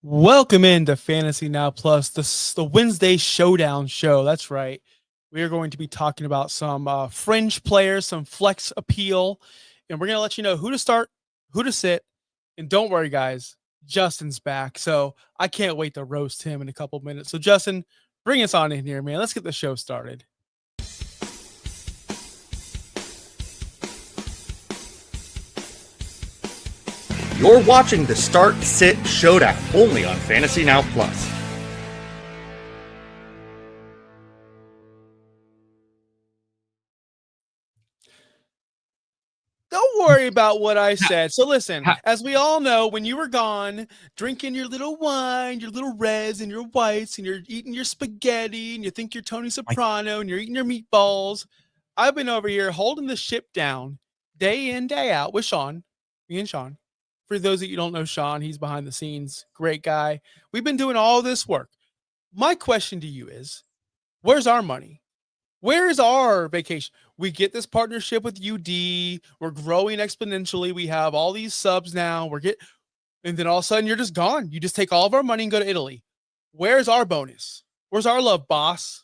Welcome into Fantasy Now Plus, the Wednesday Showdown show. That's right. We are going to be talking about some fringe players, some flex appeal, and we're going to let you know who to start, who to sit. And don't worry, guys, Justin's back. So I can't wait to roast him in a couple minutes. So, Justin, bring us on in here, man. Let's get the show started. You're watching the Start Sit Showdown only on Fantasy Now Plus. Don't worry about what I said. So listen, as we all know, when you were gone, drinking your little wine, your little reds and your whites, and you're eating your spaghetti, and you think you're Tony Soprano, and you're eating your meatballs, I've been over here holding the ship down day in, day out with Sean, me and Sean. For those of you who don't know Sean, he's behind the scenes, great guy. We've been doing all this work. My question to you is, where's our money? Where is our vacation? We get this partnership with UD. We're growing exponentially. We have all these subs now. And then all of a sudden you're just gone. You just take all of our money and go to Italy. Where's our bonus? Where's our love, boss?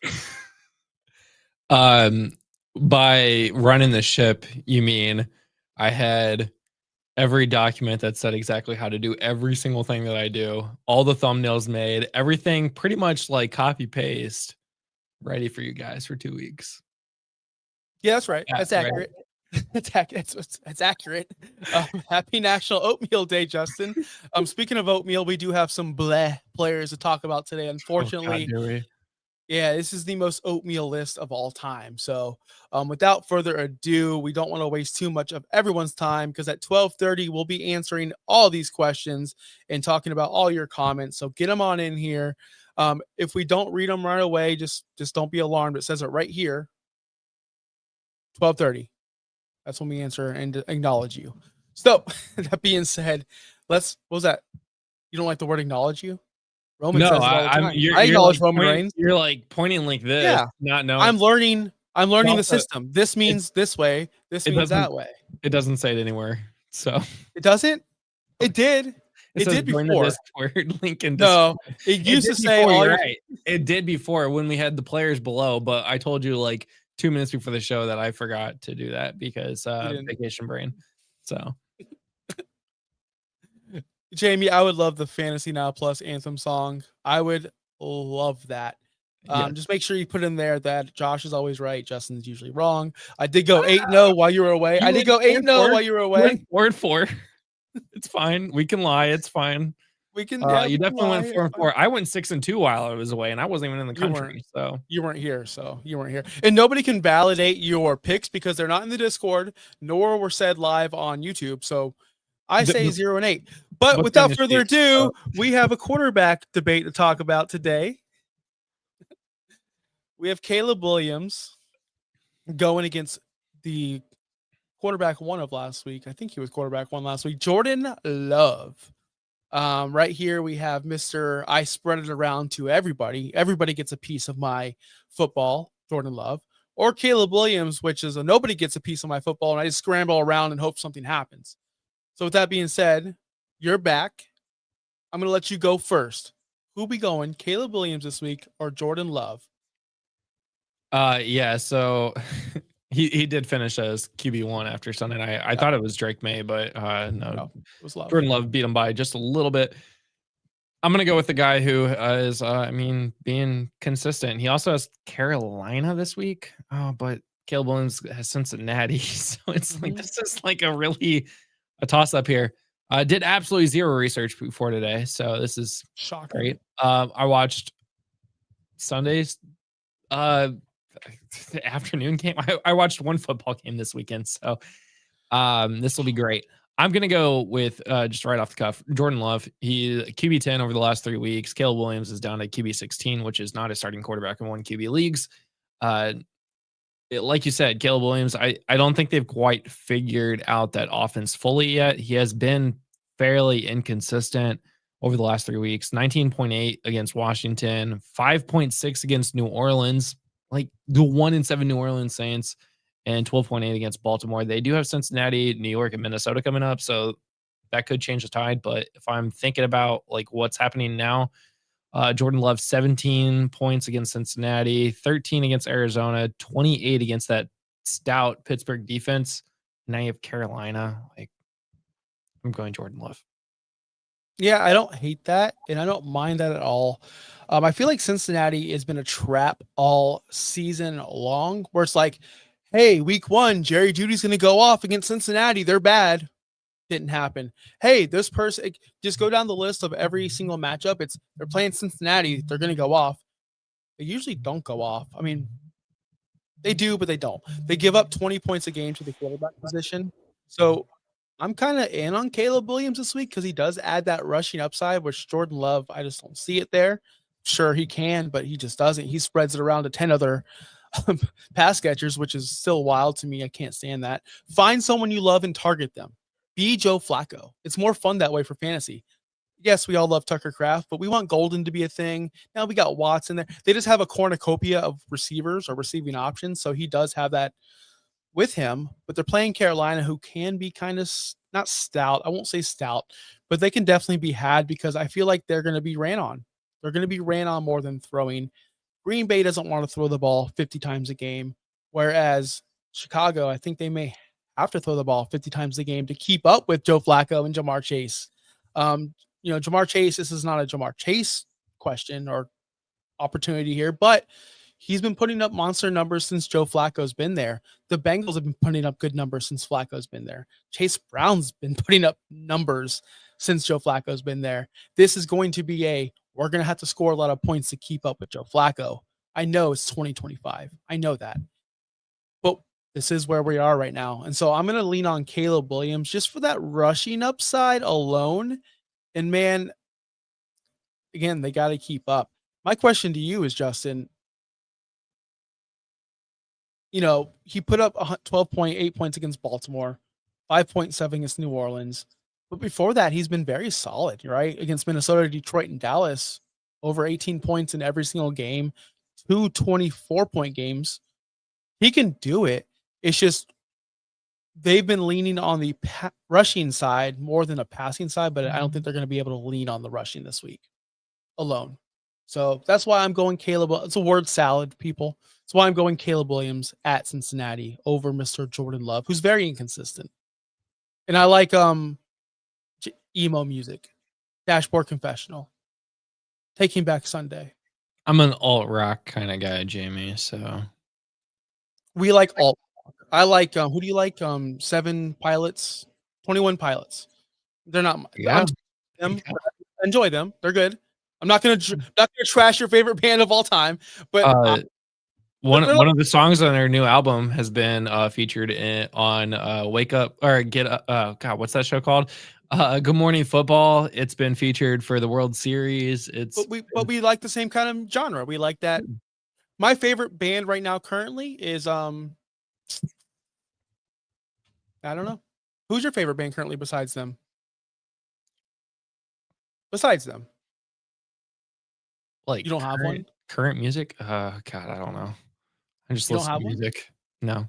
By running the ship, you mean I had every document that said exactly how to do every single thing that I do, all the thumbnails made, everything pretty much like copy paste, ready for you guys for 2 weeks. Yeah, that's right. That's accurate. Right. That's accurate. Happy National Oatmeal Day, Justin. Speaking of oatmeal, we do have some bleh players to talk about today. Unfortunately, yeah, this is the most oatmeal list of all time. So without further ado, we don't want to waste too much of everyone's time because at 12:30, we'll be answering all these questions and talking about all your comments. So get them on in here. If we don't read them right away, just don't be alarmed. It says it right here. 12:30. That's when we answer and acknowledge you. So that being said, what was that? You don't like the word acknowledge you? Roman says it all the time. I acknowledge Roman Reigns. You're like pointing like this, yeah. Not knowing. I'm learning the system. This means this way. This means that way. It doesn't say it anywhere. So it doesn't? It did. It did before. Link in no, it used to say all your... right. It did before when we had the players below, but I told you like 2 minutes before the show that I forgot to do that because vacation brain. So Jamie, I would love the Fantasy Now Plus anthem song. I would love that. Just make sure you put in there that Josh is always right. Justin's usually wrong. I did go 8-0 while you were away. I did go 8-0 while you were away. 4-4. It's fine. We can lie. It's fine. We can. You definitely went 4-4. I went 6-2 while I was away, and I wasn't even in the country. So you weren't here. And nobody can validate your picks because they're not in the Discord, nor were said live on YouTube. So I say 0-8. But without further ado, we have a quarterback debate to talk about today. We have Caleb Williams going against the quarterback one of last week. I think he was quarterback one last week. Jordan Love. Right here we have Mr. I spread it around to everybody. Everybody gets a piece of my football, Jordan Love. Or Caleb Williams, which is nobody gets a piece of my football, and I just scramble around and hope something happens. So with that being said, you're back. I'm going to let you go first. Who be going, Caleb Williams this week or Jordan Love? Yeah, so he did finish as QB1 after Sunday night. I thought it was Drake May, but no, it was Love. Jordan Love beat him by just a little bit. I'm going to go with the guy who is, being consistent. He also has Carolina this week, but Caleb Williams has Cincinnati. So it's like, this is like a toss up here. I did absolutely zero research before today, so this is shocking. Great. I watched Sunday's the afternoon game. I watched one football game this weekend, so this will be great. I'm gonna go with just right off the cuff, Jordan Love. He QB 10 over the last 3 weeks. Caleb Williams is down to QB 16, which is not a starting quarterback in 1 QB leagues. Like you said, Caleb Williams, I don't think they've quite figured out that offense fully yet. He has been fairly inconsistent over the last 3 weeks. 19.8 against Washington, 5.6 against New Orleans, like the 1-7 New Orleans Saints, and 12.8 against Baltimore. They do have Cincinnati, New York, and Minnesota coming up, so that could change the tide. But if I'm thinking about like what's happening now, Jordan Love 17 points against Cincinnati, 13 against Arizona, 28 against that stout Pittsburgh defense. Now you have Carolina. Like, I'm going Jordan Love. Yeah, I don't hate that, and I don't mind that at all. I feel like Cincinnati has been a trap all season long, where it's like, hey, week 1, Jerry Jeudy's going to go off against Cincinnati. They're bad. Didn't happen. Hey, this person, just go down the list of every single matchup. They're playing Cincinnati. They're going to go off. They usually don't go off. I mean, they do, but they don't. They give up 20 points a game to the quarterback position. So I'm kind of in on Caleb Williams this week because he does add that rushing upside, which Jordan Love, I just don't see it there. Sure, he can, but he just doesn't. He spreads it around to 10 other pass catchers, which is still wild to me. I can't stand that. Find someone you love and target them. Be Joe Flacco. It's more fun that way for fantasy. Yes, we all love Tucker Kraft, but we want Golden to be a thing. Now we got Watts in there. They just have a cornucopia of receivers or receiving options, so he does have that with him. But they're playing Carolina, who can be kind of not stout. I won't say stout, but they can definitely be had because I feel like they're going to be ran on. They're going to be ran on more than throwing. Green Bay doesn't want to throw the ball 50 times a game, whereas Chicago, I think they may have to throw the ball 50 times a game to keep up with Joe Flacco and Jamar Chase. Jamar Chase, this is not a Jamar Chase question or opportunity here, but he's been putting up monster numbers since Joe Flacco's been there. The Bengals have been putting up good numbers since Flacco's been there. Chase Brown's been putting up numbers since Joe Flacco's been there. This is going to be we're going to have to score a lot of points to keep up with Joe Flacco. I know it's 2025. I know that. But this is where we are right now. And so I'm going to lean on Caleb Williams just for that rushing upside alone. And man, again, they got to keep up. My question to you is, Justin, he put up 12.8 points against Baltimore, 5.7 against New Orleans. But before that, he's been very solid, right? Against Minnesota, Detroit, and Dallas, over 18 points in every single game, 2 24-point games. He can do it. It's just they've been leaning on the rushing side more than a passing side, but I don't think they're going to be able to lean on the rushing this week alone. So that's why I'm going Caleb. It's a word salad, people. That's why I'm going Caleb Williams at Cincinnati over Mr. Jordan Love, who's very inconsistent. And I like emo music, Dashboard Confessional, Taking Back Sunday. I'm an alt rock kind of guy, Jamie. So we like alt. I like who do you like? 7 Pilots, 21 Pilots. They're not. Yeah. Enjoy them. They're good. I'm not gonna trash your favorite band of all time, but one of the songs on their new album has been featured on Wake Up or Get Up. God, what's that show called? Good Morning Football. It's been featured for the World Series. But we like the same kind of genre. We like that. My favorite band right now currently is I don't know. Who's your favorite band currently besides them? Like you don't have one? Current music? God, I don't know. I just listen to music. No.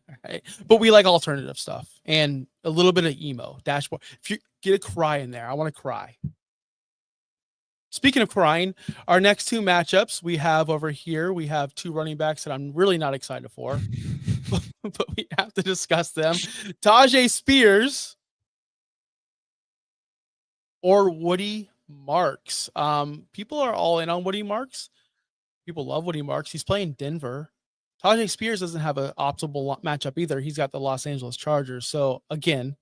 All right. But we like alternative stuff and a little bit of emo. Dashboard. If you get a cry in there, I want to cry. Speaking of crying, our next 2 matchups we have over here, we have 2 running backs that I'm really not excited for, but we have to discuss them. Tajay Spears or Woody Marks. People are all in on Woody Marks. People love Woody Marks. He's playing Denver. Tajay Spears doesn't have an optimal matchup either. He's got the Los Angeles Chargers. So again,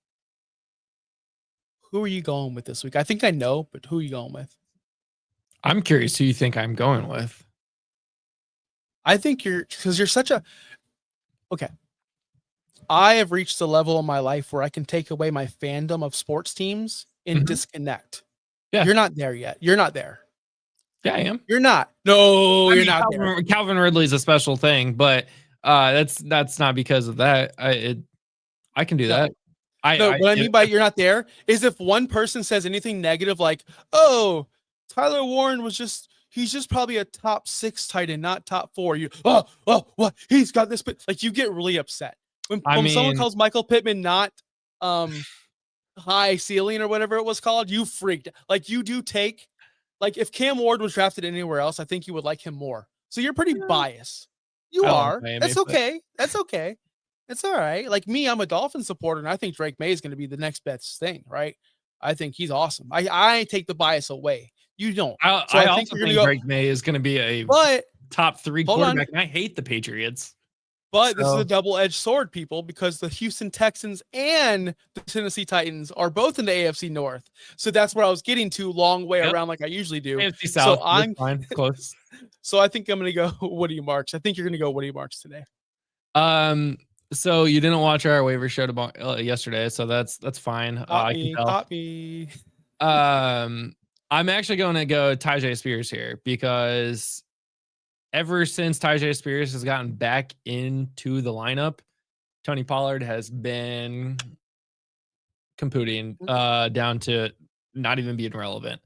who are you going with this week? I think I know, but who are you going with? I'm curious who you think I'm going with. I think because you're such a okay. I have reached a level in my life where I can take away my fandom of sports teams and disconnect. Yeah. You're not there yet. You're not there. Yeah, I am. You're not. No, you're not there. Calvin Ridley's a special thing, but that's not because of that. I can do that. What I mean by you're not there is if one person says anything negative like, oh, Tyler Warren he's just probably a top 6 tight end, not top 4. You what? He's got this, but like you get really upset when someone calls Michael Pittman not high ceiling or whatever it was called, you freaked. Like you do take, like if Cam Ward was drafted anywhere else, I think you would like him more. So you're pretty biased. You I love are. Miami, That's okay. That's okay. It's all right. Like me, I'm a Dolphin supporter, and I think Drake May is going to be the next best thing, right? I think he's awesome. I take the bias away. You don't. So I I think also you're going think to go. Drake May is going to be a But top 3 hold on. quarterback, and I hate the Patriots. But this is a double-edged sword, people, because the Houston Texans and the Tennessee Titans are both in the AFC North. So that's where I was getting to, long way around like I usually do. AFC South, so I'm fine, close. So I think I'm going to go Woody Marks. I think you're going to go Woody Marks today. So you didn't watch our waiver show yesterday, so that's fine. Caught me. I'm actually going to go Tyjae Spears here because ever since Tyjae Spears has gotten back into the lineup, Tony Pollard has been computing down to not even being relevant.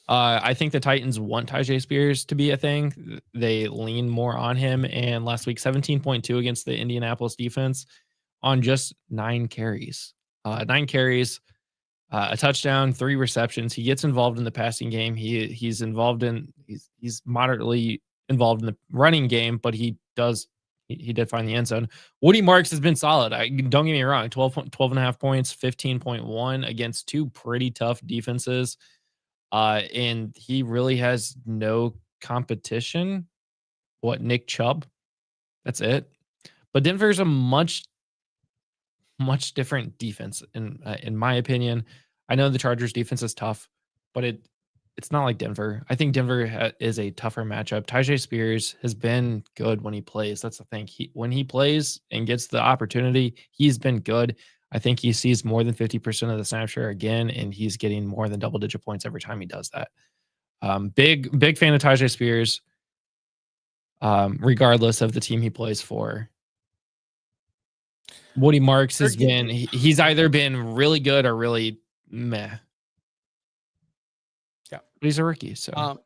I think the Titans want Tyjae Spears to be a thing. They lean more on him. And last week, 17.2 against the Indianapolis defense on just 9 carries. 9 carries, a touchdown, 3 receptions. He gets involved in the passing game. He's moderately involved in the running game, but he did find the end zone. Woody Marks has been solid. Don't get me wrong, 12 and a half points, 15.1 against 2 pretty tough defenses. And he really has no competition. Nick Chubb? That's it. But Denver's a much different defense in my opinion. I know the Chargers defense is tough, but it's not like Denver. I think Denver is a tougher matchup. Tyjae Spears has been good when he plays. That's the thing. When he plays and gets the opportunity, he's been good. I think he sees more than 50% of the snap share again, and he's getting more than double-digit points every time he does that. Big fan of Tyjae Spears, regardless of the team he plays for. Woody Marks he's either been really good or really meh. Yeah. But he's a rookie, so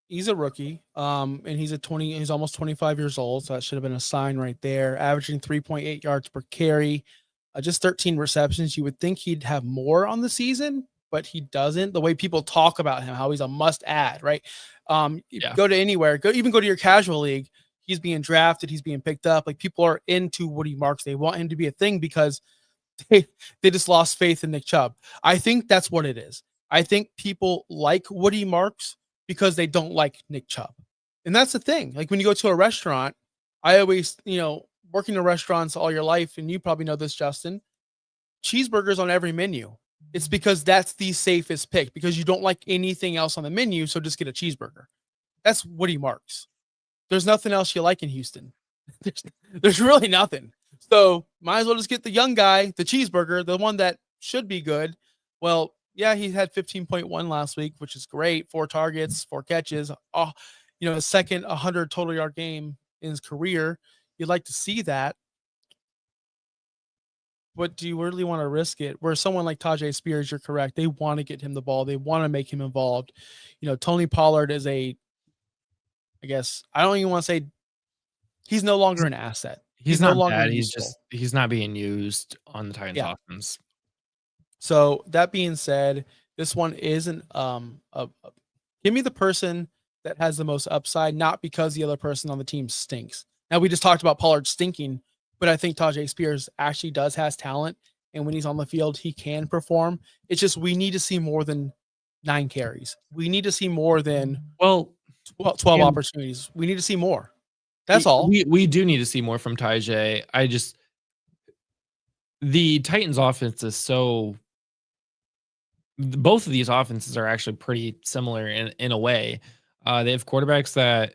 he's a rookie. And he's almost 25 years old, so that should have been a sign right there. Averaging 3.8 yards per carry, just 13 receptions. You would think he'd have more on the season, but he doesn't. The way people talk about him, how he's a must add, right? Go to anywhere, go to your casual league. He's being drafted. He's being picked up. Like people are into Woody Marks. They want him to be a thing because they just lost faith in Nick Chubb. I think that's what it is. I think people like Woody Marks because they don't like Nick Chubb. And that's the thing. Like when you go to a restaurant, I always, working in restaurants all your life, and you probably know this, Justin, cheeseburgers on every menu. It's because that's the safest pick because you don't like anything else on the menu. So just get a cheeseburger. That's Woody Marks. There's nothing else you like in Houston. There's really nothing. So might as well just get the young guy, the cheeseburger, the one that should be good. Well, yeah, he had 15.1 last week, which is great. 4 targets, 4 catches. The second 100 total yard game in his career. You'd like to see that. But do you really want to risk it? Where someone like Tyjae Spears, you're correct. They want to get him the ball. They want to make him involved. Tony Pollard is I guess I don't even want to say he's no longer an asset. He's no longer bad. He's not being used on the Titans offense. So that being said, this one isn't give me the person that has the most upside, not because the other person on the team stinks. Now we just talked about Pollard stinking, but I think Tyjae Spears actually has talent, and when he's on the field, he can perform. It's just we need to see more than 9 carries. We need to see more than 12 opportunities. We need to see more. That's all. We do need to see more from Tyjae. The Titans offense is both of these offenses are actually pretty similar in a way. They have quarterbacks that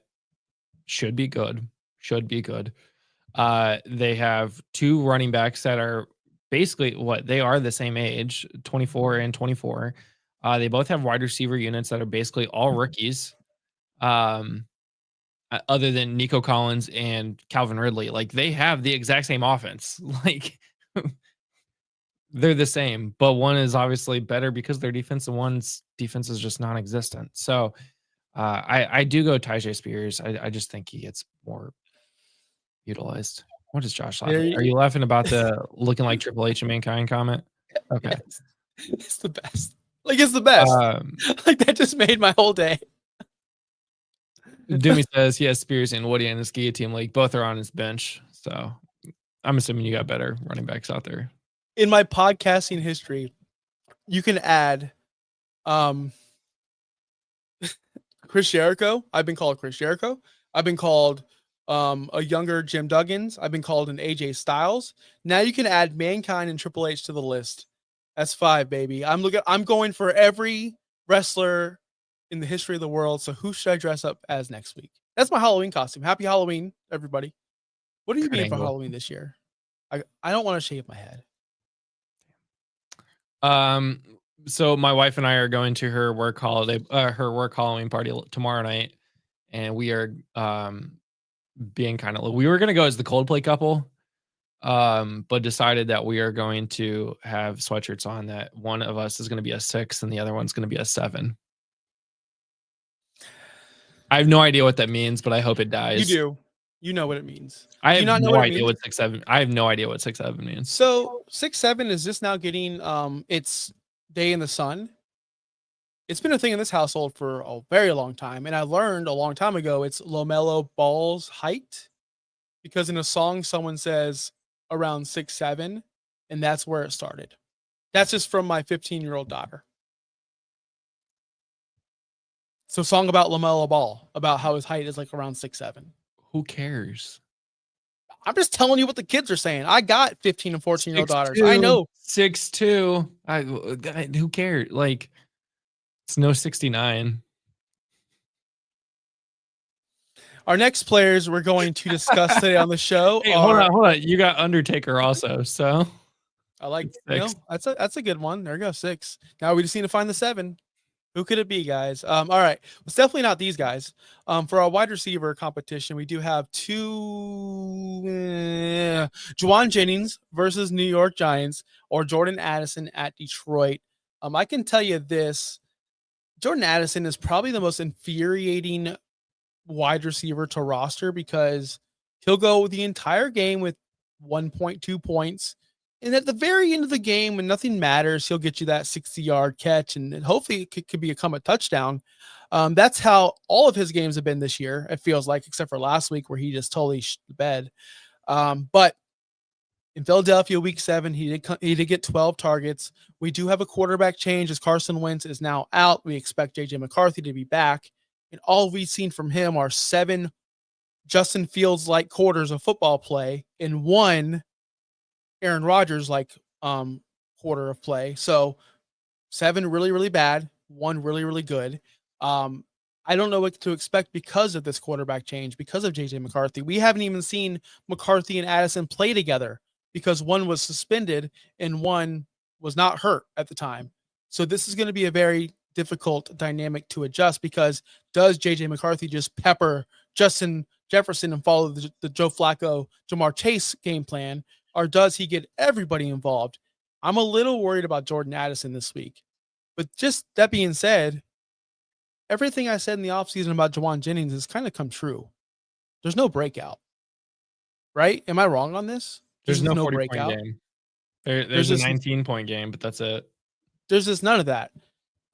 should be good. They have 2 running backs that are basically they are the same age, 24 and 24. They both have wide receiver units that are basically all rookies. Other than Nico Collins and Calvin Ridley, like they have the exact same offense. Like they're the same, but one is obviously better because their defense and one's defense is just non-existent. So I do go Tyjae Spears. I just think he gets more utilized. What is Josh laughing? Are you laughing about the looking like Triple H and Mankind comment? Okay. It's the best. Like, it's the best. Like, that just made my whole day. Doomy says he has Spears and Woody in his guillotine league. Both are on his bench. So I'm assuming you got better running backs out there. In my podcasting history, you can add Chris Jericho. I've been called Chris Jericho. I've been called a younger Jim Duggins. I've been called an AJ Styles. Now you can add Mankind and Triple H to the list. That's 5, baby. I'm going for every wrestler in the history of the world. So who should I dress up as next week? That's my Halloween costume. Happy Halloween, everybody. What are you being for Halloween this year? I don't want to shave my head. So my wife and I are going to her work Halloween party tomorrow night, and we are being we were gonna go as the Coldplay couple, but decided that we are going to have sweatshirts on that one of us is going to be a 6 and the other one's going to be a 7. I have no idea what that means, but I hope it dies. You do. You know what it means. I have no idea what 6-7. I have no idea what 6-7 means. So 6-7 is just now getting its day in the sun. It's been a thing in this household for a very long time, and I learned a long time ago it's LaMelo Ball's height, because in a song someone says around 6'7", and that's where it started. That's just from my 15-year-old daughter. So, song about LaMelo Ball, about how his height is like around 6'7". Who cares? I'm just telling you what the kids are saying. I got 15 and 14-year-old daughters. I know. 6'2". Who cares? Like, it's no 69. Our next players we're going to discuss today on the show. Hey, hold on. You got Undertaker also, so I like 6. That's a good one. There we go, 6. Now we just need to find the 7. Who could it be, guys? All right. It's definitely not these guys. For our wide receiver competition, we do have 2 Juwan Jennings versus New York Giants, or Jordan Addison at Detroit. I can tell you this. Jordan Addison is probably the most infuriating wide receiver to roster, because he'll go the entire game with 1.2 points. And at the very end of the game, when nothing matters, he'll get you that 60-yard catch, and hopefully it could become a touchdown. That's how all of his games have been this year, it feels like, except for last week where he just totally shit the bed. But in Philadelphia, week 7, he did get 12 targets. We do have a quarterback change as Carson Wentz is now out. We expect J.J. McCarthy to be back. And all we've seen from him are 7 Justin Fields-like quarters of football play and 1 Aaron Rodgers-like quarter of play. So 7 really, really bad, 1 really, really good. I don't know what to expect because of this quarterback change, because of J.J. McCarthy. We haven't even seen McCarthy and Addison play together, because 1 was suspended and 1 was not hurt at the time. So this is going to be a very difficult dynamic to adjust, because does J.J. McCarthy just pepper Justin Jefferson and follow the Joe Flacco, Jamar Chase game plan, or does he get everybody involved? I'm a little worried about Jordan Addison this week. But just that being said, everything I said in the offseason about Juwan Jennings has kind of come true. There's no breakout. Right? Am I wrong on this? There's no breakout. Game. There's a 19-point game, but that's it. There's just none of that.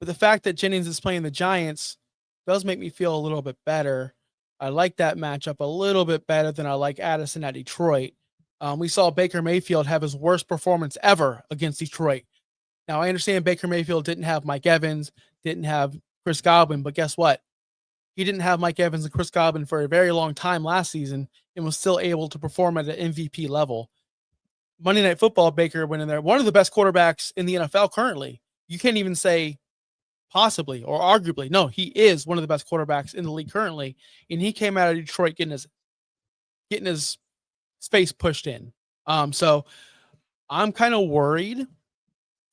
But the fact that Jennings is playing the Giants does make me feel a little bit better. I like that matchup a little bit better than I like Addison at Detroit. We saw Baker Mayfield have his worst performance ever against Detroit. Now, I understand Baker Mayfield didn't have Mike Evans, didn't have Chris Godwin, but guess what? He didn't have Mike Evans and Chris Godwin for a very long time last season and was still able to perform at an MVP level. Monday Night Football, Baker went in there. One of the best quarterbacks in the NFL currently. You can't even say possibly or arguably. No, he is one of the best quarterbacks in the league currently. And he came out of Detroit getting his face pushed in. So I'm kind of worried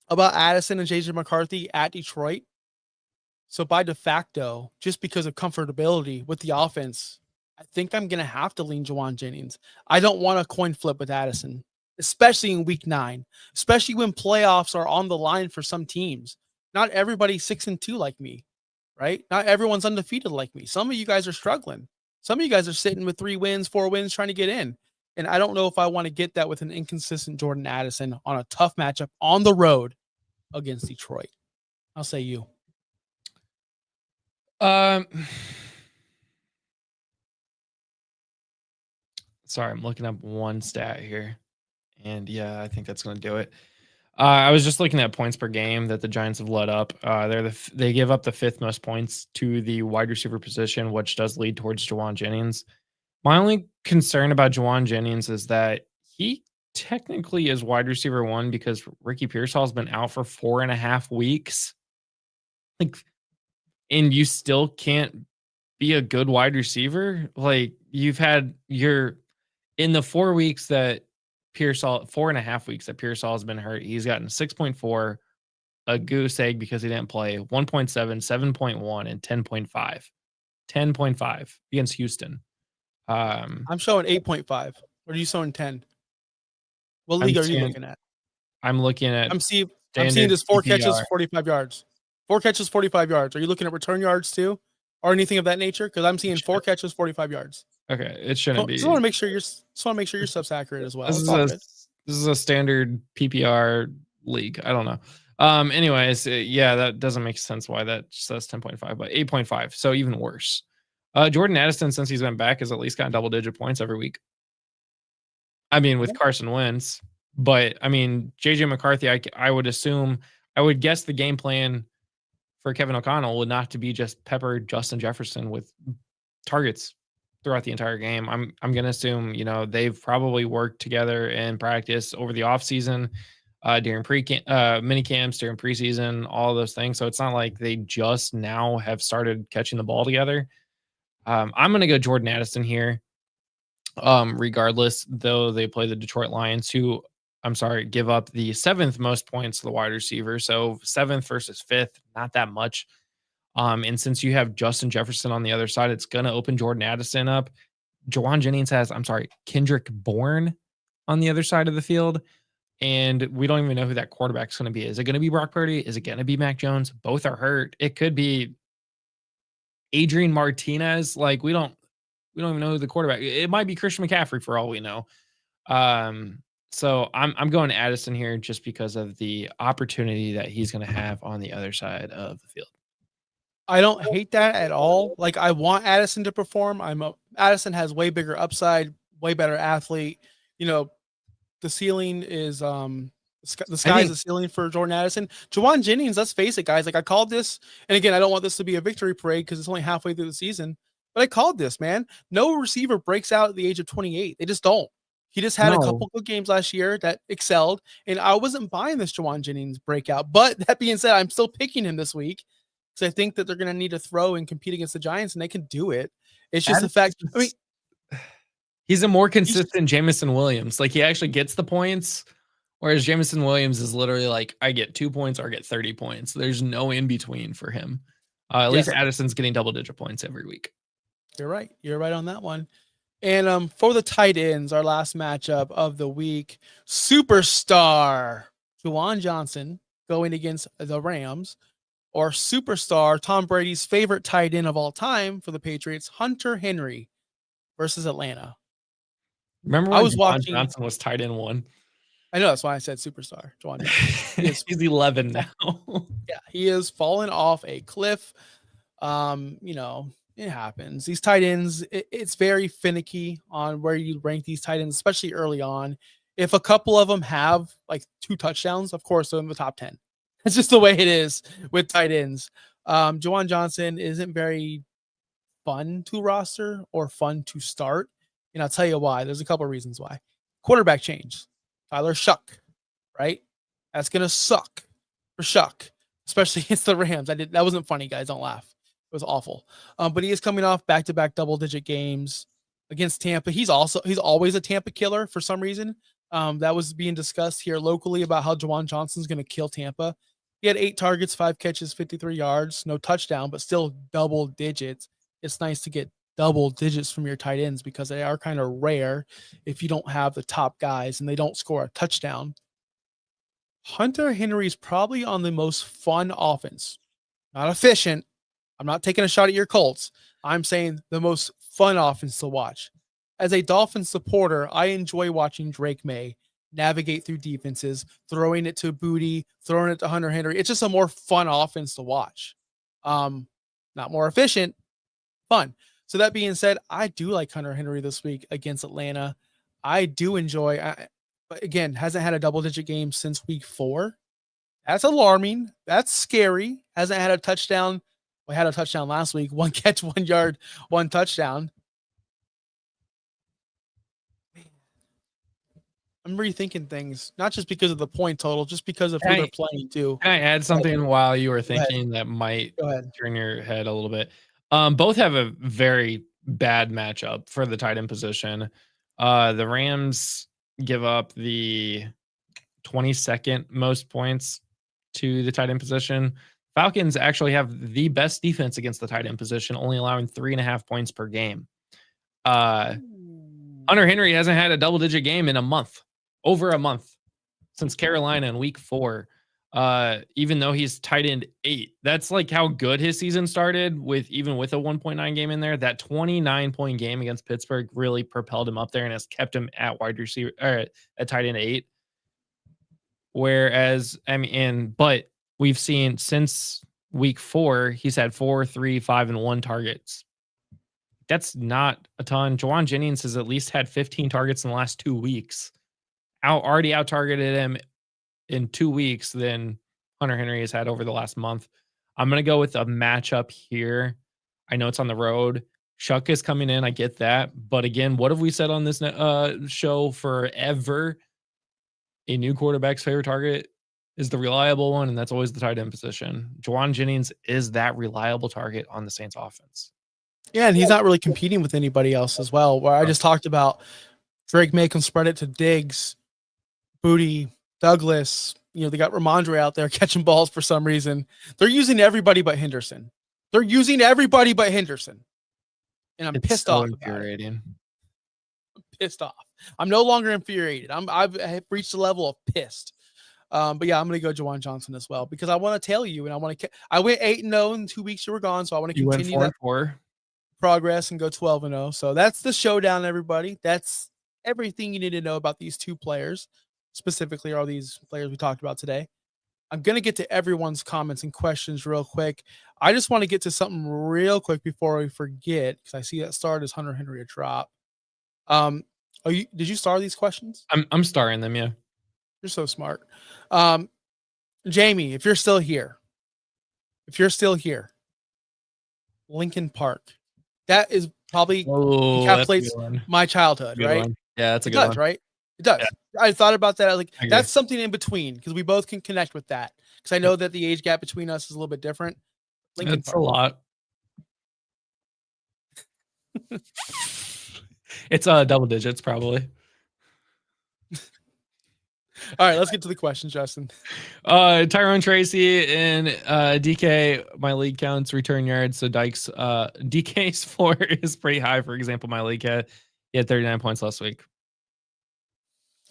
about Addison and J.J. McCarthy at Detroit. So by de facto, just because of comfortability with the offense, I think I'm going to have to lean Juwan Jennings. I don't want a coin flip with Addison, especially in week 9, especially when playoffs are on the line for some teams. Not everybody's 6-2 like me, right? Not everyone's undefeated like me. Some of you guys are struggling. Some of you guys are sitting with 3 wins, 4 wins, trying to get in. And I don't know if I want to get that with an inconsistent Jordan Addison on a tough matchup on the road against Detroit? I'll say you. Sorry, I'm looking up one stat here. And yeah, I think that's going to do it. I was just looking at points per game that the Giants have let up. They give up the 5th most points to the wide receiver position, which does lead towards Juwan Jennings. My only concern about Juwan Jennings is that he technically is wide receiver 1 because Ricky Pearsall has been out for 4.5 weeks. Like, and you still can't be a good wide receiver. Like, you've had in the 4 weeks that Pearsall, 4.5 weeks that Pearsall has been hurt, he's gotten 6.4, a goose egg because he didn't play, 1.7, 7.1, and 10.5. 10.5 against Houston. I'm showing 8.5. What are you showing 10? What league are you looking at? I'm looking at. I'm seeing this 4 catches, 45 yards. 4 catches, 45 yards. Are you looking at return yards too, or anything of that nature? Because I'm seeing 4 catches, 45 yards. Okay, it shouldn't be. Just want to make sure your stuff's accurate as well. This is a standard PPR league. I don't know. Anyways, yeah, that doesn't make sense why that says 10.5, but 8.5. So even worse. Jordan Addison, since he's been back, has at least gotten double-digit points every week. I mean, with Carson Wentz, but I mean, JJ McCarthy, I would guess the game plan for Kevin O'Connell would not to be just pepper Justin Jefferson with targets throughout the entire game. I'm going to assume, they've probably worked together in practice over the offseason, during mini camps, during preseason, all those things. So it's not like they just now have started catching the ball together. I'm going to go Jordan Addison here. Regardless, though, they play the Detroit Lions, who, give up the 7th most points to the wide receiver. So 7th versus 5th, not that much. And since you have Justin Jefferson on the other side, it's going to open Jordan Addison up. Juwan Jennings has, Kendrick Bourne on the other side of the field. And we don't even know who that quarterback's going to be. Is it going to be Brock Purdy? Is it going to be Mac Jones? Both are hurt. It could be Adrian Martinez. Like, we don't even know who the quarterback. It might be Christian McCaffrey for all we know. So I'm going to Addison here just because of the opportunity that he's going to have on the other side of the field. I don't hate that at all. Like, I want Addison to perform. Addison has way bigger upside, way better athlete. The ceiling is the sky's the ceiling for Jordan Addison. Juwan Jennings, let's face it, guys. Like, I called this, and again, I don't want this to be a victory parade because it's only halfway through the season. But I called this, man. No receiver breaks out at the age of 28. They just don't. He just had a couple good games last year that excelled, and I wasn't buying this Juwan Jennings breakout. But that being said, I'm still picking him this week because I think that they're going to need to throw and compete against the Giants, and they can do it. It's just the fact. I mean, he's a more consistent Jameson Williams. Like, he actually gets the points, whereas Jameson Williams is literally like, I get 2 points or I get 30 points. There's no in between for him. At least Addison's getting double-digit points every week. You're right. You're right on that one. And for the tight ends, our last matchup of the week, superstar Juwan Johnson going against the Rams, or superstar Tom Brady's favorite tight end of all time for the Patriots, Hunter Henry versus Atlanta. Remember when Juwan Johnson was tight end 1? I know, that's why I said superstar. Juwan Johnson. He's 11 now. Yeah, he is falling off a cliff. It happens. These tight ends, it's very finicky on where you rank these tight ends, especially early on. If a couple of them have like 2 touchdowns, of course, they're in the top 10. That's just the way it is with tight ends. Juwan Johnson isn't very fun to roster or fun to start. And I'll tell you why. There's a couple of reasons why. Quarterback change. Tyler Shuck, right? That's going to suck for Shuck, especially against the Rams. That wasn't funny, guys. Don't laugh. It was awful. But he is coming off back-to-back double-digit games against Tampa. He's always a Tampa killer for some reason. That was being discussed here locally about how Juwan Johnson's going to kill Tampa. He had 8 targets, 5 catches, 53 yards, no touchdown, but still double digits. It's nice to get double digits from your tight ends because they are kind of rare if you don't have the top guys and they don't score a touchdown. Hunter Henry's probably on the most fun offense. Not efficient. I'm not taking a shot at your Colts. I'm saying the most fun offense to watch. As a Dolphins supporter, I enjoy watching Drake May navigate through defenses, throwing it to Booty, throwing it to Hunter Henry. It's just a more fun offense to watch. Not more efficient, fun. So that being said, I do like Hunter Henry this week against Atlanta. I do enjoy, but again, hasn't had a double-digit game since week 4. That's alarming. That's scary. Hasn't had a touchdown. We had a touchdown last week. 1 catch, 1 yard, 1 touchdown. I'm rethinking things, not just because of the point total, just because of who they're playing too. Can I add something while you were thinking that might turn your head a little bit? Both have a very bad matchup for the tight end position. The Rams give up the 22nd most points to the tight end position. Falcons actually have the best defense against the tight end position, only allowing 3.5 points per game. Hunter Henry hasn't had a double-digit game in over a month since Carolina in week 4. Even though he's tight end 8, that's like how good his season started even with a 1.9 game in there. That 29-point game against Pittsburgh really propelled him up there and has kept him at wide receiver or at tight end 8. Whereas, but we've seen since week 4, he's had 4, 3, 5, and 1 targets. That's not a ton. Juwan Jennings has at least had 15 targets in the last 2 weeks. Already out-targeted him in 2 weeks than Hunter Henry has had over the last month. I'm going to go with a matchup here. I know it's on the road. Chuck is coming in. I get that. But again, what have we said on this show forever? A new quarterback's favorite target is the reliable one, and that's always the tight end position. Juwan Jennings is that reliable target on the Saints offense. Yeah, and he's not really competing with anybody else as well. Where I just talked about Drake May can spread it to Diggs, Booty, Douglas. They got Ramondre out there catching balls for some reason. They're using everybody but Henderson. And I'm pissed off. Infuriating. I'm pissed off. I'm no longer infuriated. I've reached a level of pissed. But yeah, I'm going to go Juwan Johnson as well because I want to tell you, and I went 8-0 in 2 weeks you were gone, so I want to continue that progress and go 12-0. So that's the showdown, everybody. That's everything you need to know about these 2 players. Specifically, are these players we talked about today. I'm going to get to everyone's comments and questions real quick. I just want to get to something real quick before we forget, because I see that start is Hunter Henry a drop. Did you star these questions? I'm starring them, yeah. You're so smart. Jamie, if you're still here, Lincoln Park. That is probably encapsulates my childhood, right? One. Yeah, that's a good one. Right? It does. Yeah. I thought about that. That's something in between because we both can connect with that. Because I know that the age gap between us is a little bit different. It's a lot. It's double digits, probably. All right, let's get to the questions, Justin. Tyrone Tracy and DK, my league counts return yards. So Dykes, DK's floor is pretty high. For example, my league he had 39 points last week.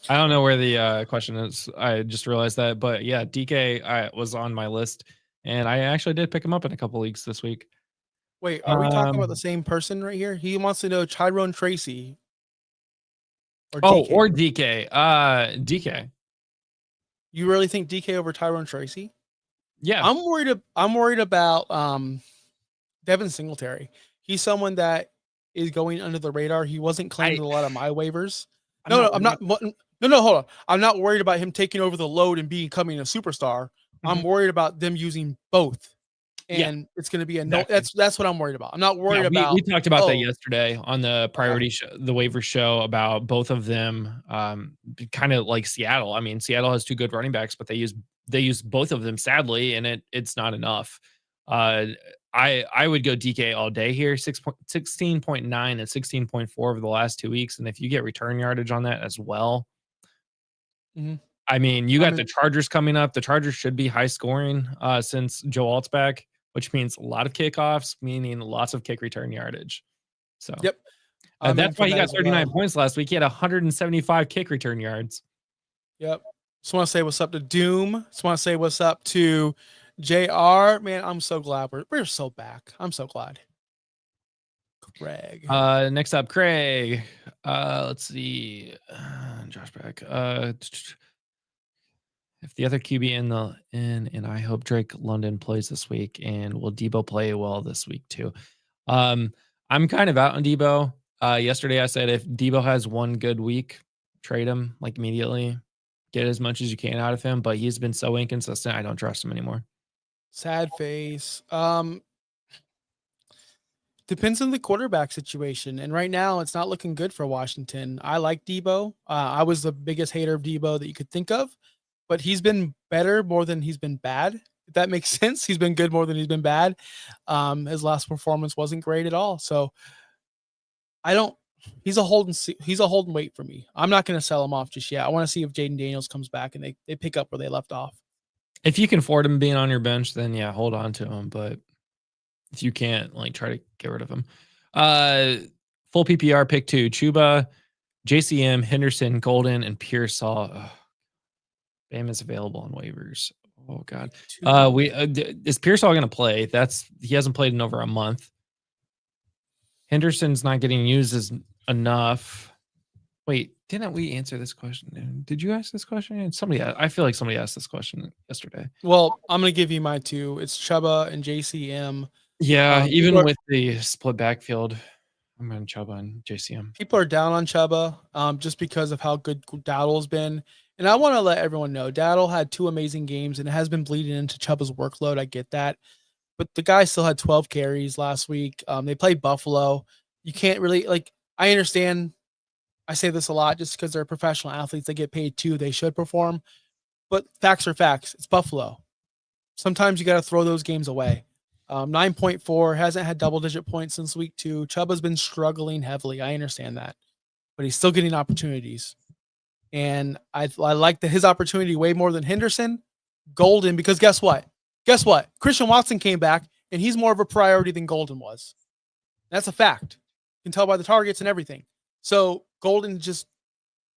I don't know where the question is. I just realized that, but yeah, DK was on my list, and I actually did pick him up in a couple leagues this week. Wait, are we talking about the same person right here? He wants to know Tyrone Tracy. Or DK. DK. You really think DK over Tyrone Tracy? Yeah. I'm worried about Devin Singletary. He's someone that is going under the radar. He wasn't claimed in a lot of my waivers. I'm not. No, hold on. I'm not worried about him taking over the load and becoming a superstar. Mm-hmm. I'm worried about them using both. And it's going to be that's what I'm worried about. I'm not worried about. We talked about that yesterday on the priority show, the waiver show, about both of them. Kind of like Seattle. I mean, Seattle has 2 good running backs, but they use both of them, sadly, and it's not enough. I would go DK all day here. 16.9 and 16.4 over the last 2 weeks, and if you get return yardage on that as well. Mm-hmm. I mean, you got the Chargers coming up. The Chargers should be high scoring since Joe Alt's back, which means a lot of kickoffs, meaning lots of kick return yardage. So, yep. That's why he got 39 points last week. He had 175 kick return yards. Yep. Just want to say what's up to Doom. Just want to say what's up to JR. Man, I'm so glad we're so back. I'm so glad. Craig. Next up, Craig. Let's see. Josh Beck. If the other QB and I hope Drake London plays this week, and will Debo play well this week too? I'm kind of out on Debo. Yesterday I said if Debo has one good week, trade him like immediately. Get as much as you can out of him, but he's been so inconsistent. I don't trust him anymore. Sad face. Depends on the quarterback situation. And right now, it's not looking good for Washington. I like Debo. I was the biggest hater of Debo that you could think of, but he's been better more than he's been bad. If that makes sense, he's been good more than he's been bad. His last performance wasn't great at all. So I don't. He's a hold and wait for me. I'm not going to sell him off just yet. I want to see if Jaden Daniels comes back and they pick up where they left off. If you can afford him being on your bench, then yeah, hold on to him. But if you can't, like, try to get rid of him. Full PPR pick 2: Chuba, JCM, Henderson, Golden, and Pearsall. Bam is available on waivers. Oh God. Is Pearsall going to play? He hasn't played in over a month. Henderson's not getting used as enough. Wait, didn't we answer this question? Did you ask this question? I feel like somebody asked this question yesterday. Well, I'm going to give you my 2. It's Chuba and JCM. Yeah, even with the split backfield, I'm on Chuba and JCM. People are down on Chuba just because of how good Dowdle's been. And I want to let everyone know Dowdle had 2 amazing games and it has been bleeding into Chuba's workload. I get that. But the guy still had 12 carries last week. They played Buffalo. You can't really, I understand. I say this a lot just because they're professional athletes. They get paid too. They should perform. But facts are facts. It's Buffalo. Sometimes you got to throw those games away. 9.4, hasn't had double-digit points since week 2. Chuba's been struggling heavily. I understand that. But he's still getting opportunities. And I like his opportunity way more than Henderson, Golden, because guess what? Christian Watson came back, and he's more of a priority than Golden was. That's a fact. You can tell by the targets and everything. So Golden just,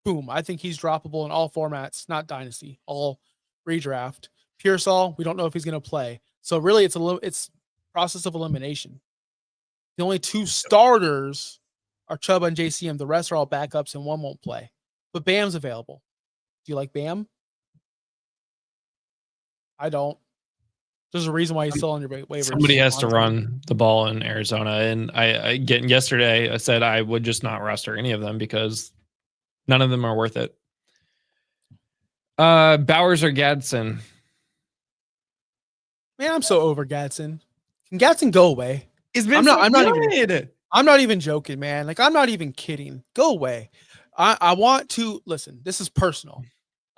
boom. I think he's droppable in all formats, not Dynasty, all redraft. Pearsall, we don't know if he's going to play. So really, it's process of elimination. The only 2 starters are Chuba and JCM. The rest are all backups, and one won't play. But Bam's available. Do you like Bam? I don't. There's a reason why he's still on your waivers. Somebody has to run the ball in Arizona. And yesterday, I said I would just not roster any of them because none of them are worth it. Bowers or Gadsden? Man, I'm so over Gadsden. Can Gadsden go away? I'm not even joking, man. I'm not even kidding. Go away. I want to listen. This is personal.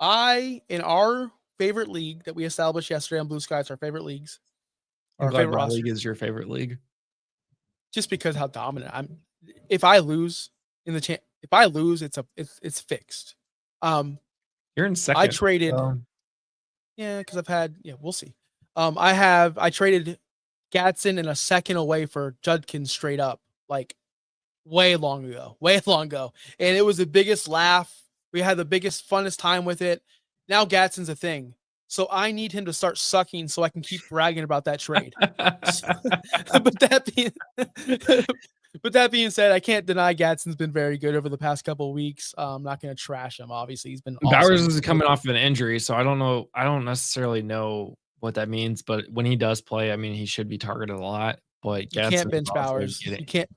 In our favorite league that we established yesterday on Blue Sky, it's our favorite leagues. Our favorite roster. League is your favorite league, just because how dominant I'm. If I lose it's fixed. You're in second. I traded. Yeah, because we'll see. I traded Gadsden and a second away for Judkins straight up, way long ago. And it was the biggest laugh. We had the biggest, funnest time with it. Now Gadsden's a thing. So I need him to start sucking so I can keep bragging about that trade. But that being said, I can't deny Gadsden's been very good over the past couple of weeks. I'm not going to trash him. Obviously, he's been awesome. Bowers is coming off of an injury, so I don't know. I don't necessarily know what that means, but when he does play, I mean, he should be targeted a lot. But you can't bench Bowers. You can't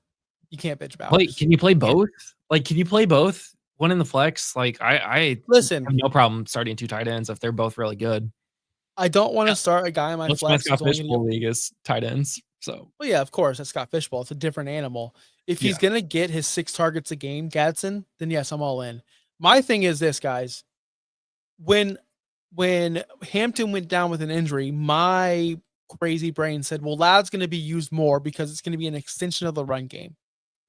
bench Bowers. Wait, can you play both? Can you play both? One in the flex? I listen. Have no problem starting 2 tight ends if they're both really good. I don't want to start a guy in my flex. Scott Fishbowl league is tight ends. So, well, yeah, of course, that's Scott Fishbowl. It's a different animal. If he's gonna get his 6 targets a game, Gadsden, then yes, I'm all in. My thing is this, guys. When Hampton went down with an injury, my crazy brain said, "Well, Ladd's going to be used more because it's going to be an extension of the run game."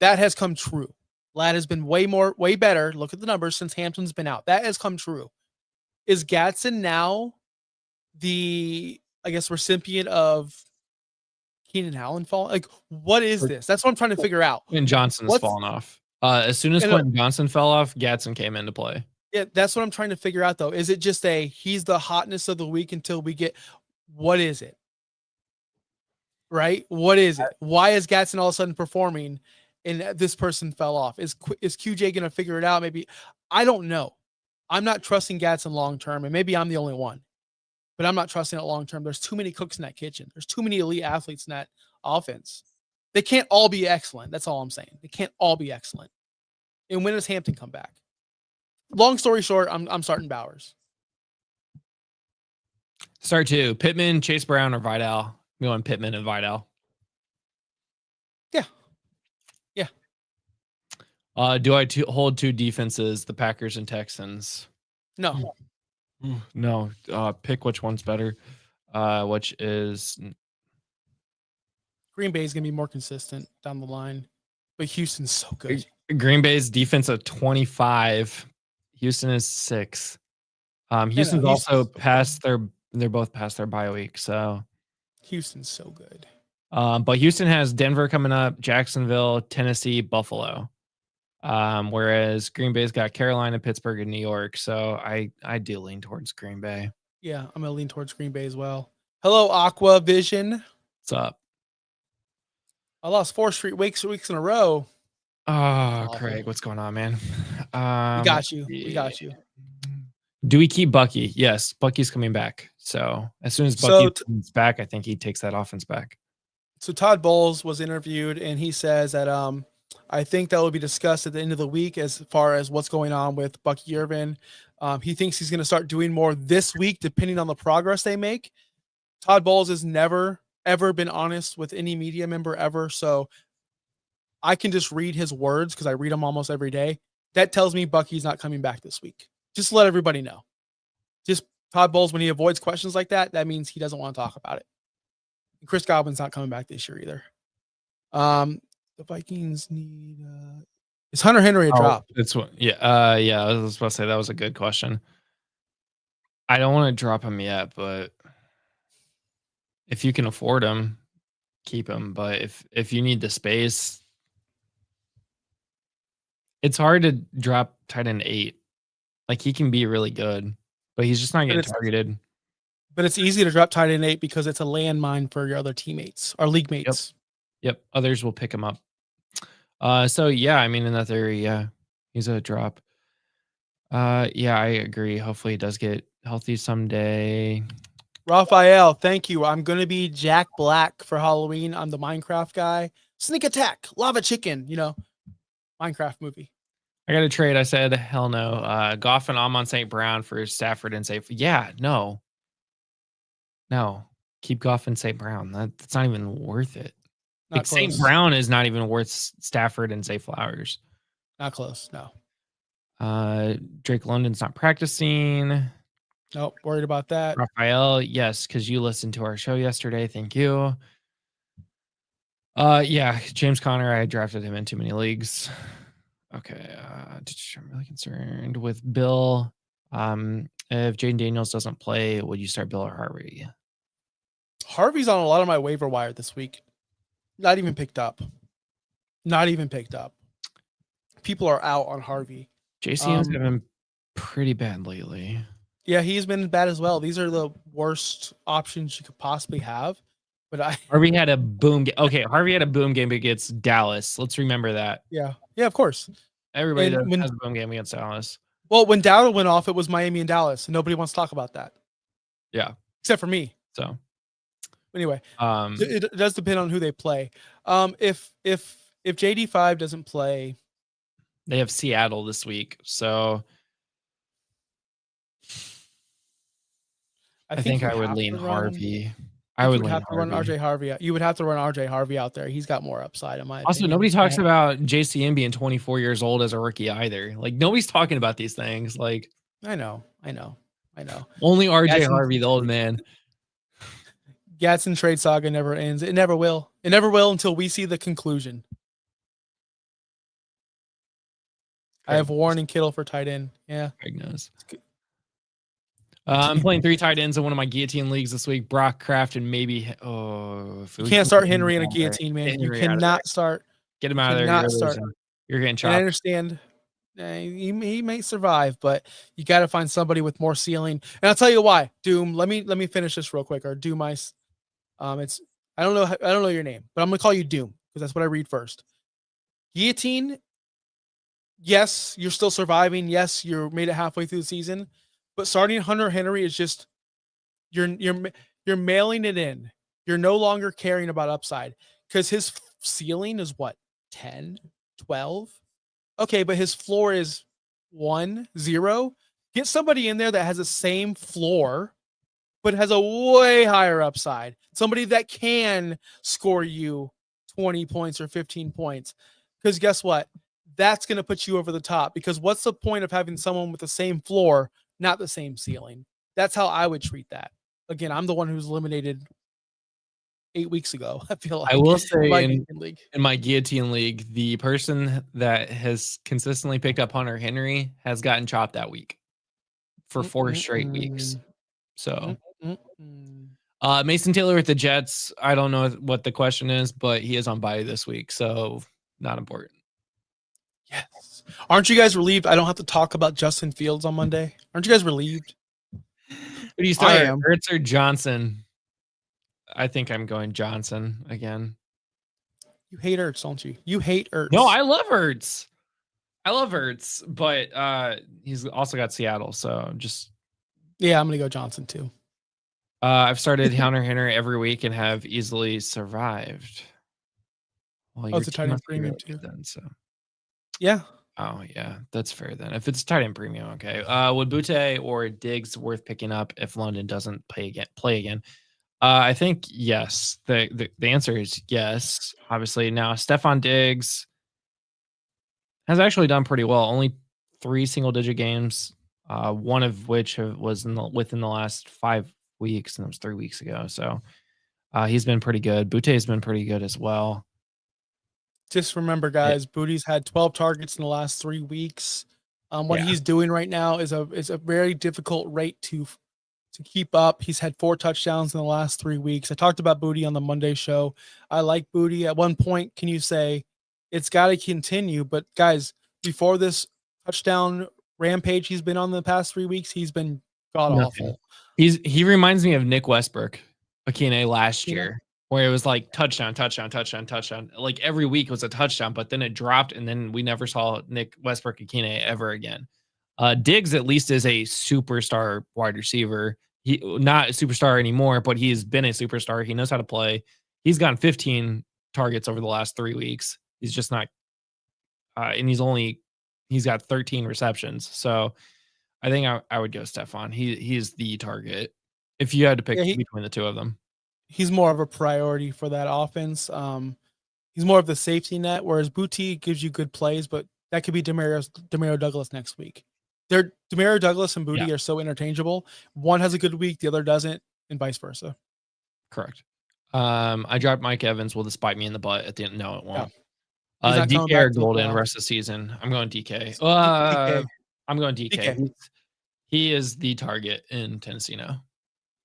That has come true. Ladd has been way better. Look at the numbers since Hampton's been out. That has come true. Is Gadsden now the, recipient of Keenan Allen fall? What is this? That's what I'm trying to figure out. And Johnson's fallen off. As soon as Quentin Johnson fell off, Gadsden came into play. Yeah, that's what I'm trying to figure out, though. Is it just he's the hotness of the week until we get, what is it? Right? What is it? Why is Gadsden all of a sudden performing? and this person fell off. Is QJ going to figure it out? Maybe. I don't know. I'm not trusting Gatson long term, and maybe I'm the only one, but I'm not trusting it long term. There's too many cooks in that kitchen. There's too many elite athletes in that offense. They can't all be excellent. That's all I'm saying. They can't all be excellent. And when does Hampton come back? Long story short, I'm starting Bowers. Start 2. Pittman, Chase Brown, or Vidal? I'm going Pittman and Vidal. Yeah. Do I hold 2 defenses, the Packers and Texans? No. No. Pick which one's better. Which is Green Bay is going to be more consistent down the line, but Houston's so good. Green Bay's defense of 25. Houston is 6. Houston's also past their. They're both past their bye week, so Houston's so good. But Houston has Denver coming up, Jacksonville, Tennessee, Buffalo. Whereas Green Bay's got Carolina, Pittsburgh, and New York. So I do lean towards Green Bay. Yeah, I'm gonna lean towards Green Bay as well. Hello, Aqua Vision. What's up? I lost 4 straight weeks in a row. Oh, Craig, what's going on, man? We got you. We got you. Do we keep Bucky? Yes, Bucky's coming back. So as soon as Bucky comes back, I think he takes that offense back. So Todd Bowles was interviewed, and he says that I think that will be discussed at the end of the week as far as what's going on with Bucky Irvin. He thinks he's going to start doing more this week, depending on the progress they make. Todd Bowles has never, ever been honest with any media member ever. So I can just read his words because I read them almost every day. That tells me Bucky's not coming back this week. Just let everybody know. Just Todd Bowles, when he avoids questions like that, that means he doesn't want to talk about it. And Chris Godwin's not coming back this year either. The Vikings need is Hunter Henry a drop? It's what, yeah. I was about to say that was a good question. I don't want to drop him yet, but if you can afford him, keep him. But if you need the space, it's hard to drop tight end 8. Like, he can be really good, but he's just not getting targeted. But it's easy to drop tight end 8 because it's a landmine for your other teammates or league mates. Yep. Others will pick him up. So yeah, I mean, in that theory, yeah, he's a drop. Yeah, I agree. Hopefully he does get healthy someday. Raphael, thank you. I'm going to be Jack Black for Halloween. I'm the Minecraft guy. Sneak attack, lava chicken, Minecraft movie. I got a trade. I said, hell no. Goff and Amon St. Brown for Stafford and Safe. Yeah, no. Keep Goff and St. Brown. That's not even worth it. Like, St. Brown is not even worth Stafford and Zay Flowers. Not close, no. Drake London's not practicing. Nope, worried about that. Raphael, yes, because you listened to our show yesterday. Thank you. Yeah, James Conner, I drafted him in too many leagues. Okay, I'm really concerned with Bill. If Jaden Daniels doesn't play, would you start Bill or Harvey? Harvey's on a lot of my waiver wire this week. Not even picked up. People are out on Harvey. JCM's been pretty bad lately. Yeah, he's been bad as well. These are the worst options you could possibly have. But Harvey had a boom game. Okay, Harvey had a boom game against Dallas. Let's remember that. Yeah, of course. Everybody has a boom game against Dallas. Well, when Dowdle went off, it was Miami and Dallas. And nobody wants to talk about that. Yeah. Except for me. So anyway, it does depend on who they play. If JD5 doesn't play, they have Seattle this week. So I think I would lean Harvey. I would have to run RJ Harvey. You would have to run RJ Harvey out there. He's got more upside in my opinion. Also, nobody talks about JCM being 24 years old as a rookie either. Like, nobody's talking about these things. Like, I know. Only RJ Harvey, the old man. Gatson trade saga never ends. It never will. It never will until we see the conclusion. I have Warren and Kittle for tight end. Yeah. Craig knows. I'm playing 3 tight ends in one of my guillotine leagues this week. Brock, Kraft, and maybe. You can't start Henry in a guillotine, man. You cannot start. Get him out of there. You're getting chopped. I understand. He may survive, but you got to find somebody with more ceiling. And I'll tell you why. Doom. Let me finish this real quick. Or Doom Ice. I don't know your name, but I'm gonna call you Doom because that's what I read first. Guillotine, yes, you're still surviving. Yes, you're made it halfway through the season, but starting Hunter Henry is just you're mailing it in. You're no longer caring about upside because his ceiling is what 10, 12. Okay, but his floor is 1, 0. Get somebody in there that has the same floor but has a way higher upside. Somebody that can score you 20 points or 15 points. Because guess what? That's going to put you over the top. Because what's the point of having someone with the same floor, not the same ceiling? That's how I would treat that. Again, I'm the one who's eliminated 8 weeks ago. I feel like I will say in my guillotine league, the person that has consistently picked up Hunter Henry has gotten chopped that week for 4 straight weeks. So Mason Taylor with the Jets, I don't know what the question is, but he is on bye this week, so not important. Yes. Aren't you guys relieved I don't have to talk about Justin Fields on Monday? Aren't you guys relieved? Who do you start, Ertz or Johnson? I think I'm going Johnson again. You hate Ertz, don't you? You hate Ertz. No, I love Ertz. But he's also got Seattle, so just yeah, I'm gonna go Johnson too. I've started Hunter Henry every week and have easily survived. Well, it's a tight end premium too. Then, so yeah. Oh yeah, that's fair then. If it's tight end premium, okay. Would Butte or Diggs worth picking up if London doesn't play again? I think yes. The answer is yes. Obviously, now Stephon Diggs has actually done pretty well. Only 3 single-digit games, one of which was within the last 5 weeks, and it was 3 weeks ago. So he's been pretty good. Butte has been pretty good as well. Just remember, guys, Booty's had 12 targets in the last 3 weeks. What he's doing right now is a very difficult rate to keep up. He's had 4 touchdowns in the last 3 weeks. I talked about Booty on the Monday show. I like Booty. At one point, can you say it's got to continue? But guys, before this touchdown rampage he's been on the past 3 weeks, he's been god awful. He reminds me of Nick Westbrook, Akine last year, where it was like touchdown. Like every week was a touchdown, but then it dropped, and then we never saw Nick Westbrook Akine ever again. Diggs at least is a superstar wide receiver. He not a superstar anymore, but he's been a superstar. He knows how to play. He's gotten 15 targets over the last 3 weeks. He's just not, and he's got 13 receptions. So I think I would go Stephon. He's the target if you had to pick between the two of them. He's more of a priority for that offense. He's more of the safety net, whereas Booty gives you good plays, but that could be Demario Douglas next week. Demario Douglas and Booty are so interchangeable. One has a good week, the other doesn't, and vice versa. Correct. I dropped Mike Evans. Will this bite me in the butt at the end? No, it won't. Yeah. DK or Golden rest of the season. I'm going DK. DK. I'm going DK. He is the target in Tennessee now.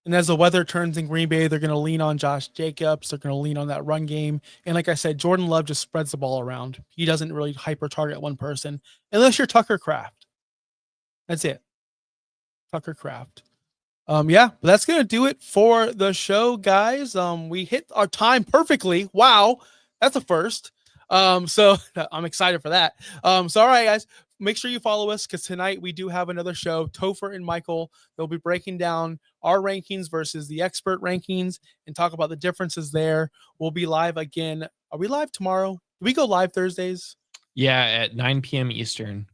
And as the weather turns in Green Bay, they're going to lean on Josh Jacobs. They're going to lean on that run game. And like I said, Jordan Love just spreads the ball around. He doesn't really hyper target one person unless you're Tucker Kraft. That's it. Tucker Kraft. But that's going to do it for the show, guys. We hit our time perfectly. Wow. That's a first. So I'm excited for that. All right, guys, make sure you follow us because tonight we do have another show. Topher and Michael, they'll be breaking down our rankings versus the expert rankings and talk about the differences there. We'll be live again. Are we live tomorrow? Do we go live Thursdays? Yeah, at 9 p.m. Eastern.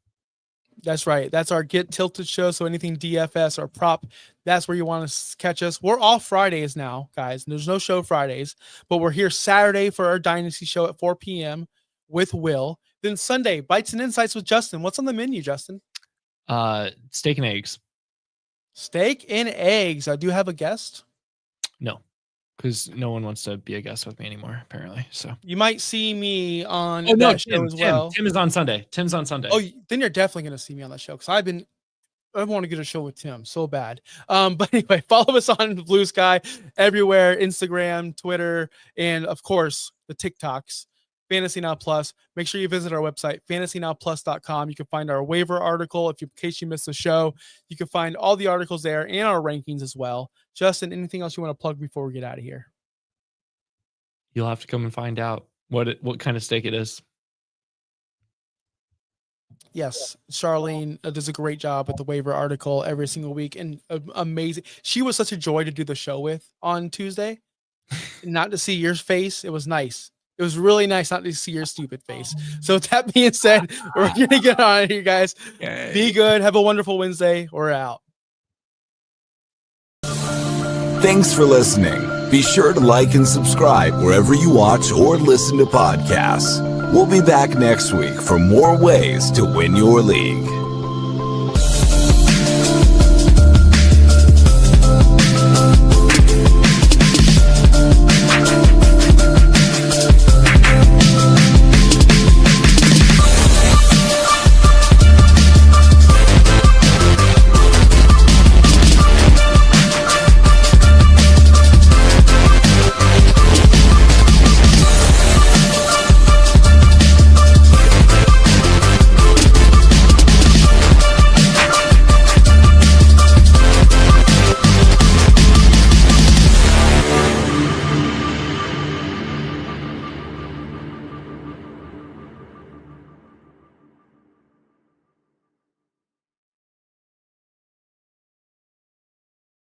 That's right. That's our Get Tilted show. So anything DFS or prop, that's where you want to catch us. We're off Fridays now, guys. There's no show Fridays, but we're here Saturday for our Dynasty show at 4 p.m. with Will. Then Sunday, Bites and Insights with Justin. What's on the menu, Justin? Steak and eggs. Steak and eggs. I do have a guest. No, because no one wants to be a guest with me anymore, apparently. So you might see me on that show as well. Tim is on Sunday. Tim's on Sunday. Oh, then you're definitely going to see me on that show because I want to get a show with Tim so bad. But anyway, follow us on Blue Sky everywhere, Instagram, Twitter, and of course the TikToks. Fantasy Now Plus. Make sure you visit our website, fantasynowplus.com. You can find our waiver article in case you missed the show. You can find all the articles there and our rankings as well. Justin, anything else you want to plug before we get out of here? You'll have to come and find out what kind of steak it is. Yes, Charlene does a great job with the waiver article every single week, and amazing. She was such a joy to do the show with on Tuesday. Not to see your face, it was nice. It was really nice not to see your stupid face. So with that being said, we're gonna get on here, guys. Yay. Be good. Have a wonderful Wednesday. We're out. Thanks for listening. Be sure to like and subscribe wherever you watch or listen to podcasts. We'll be back next week for more ways to win your league.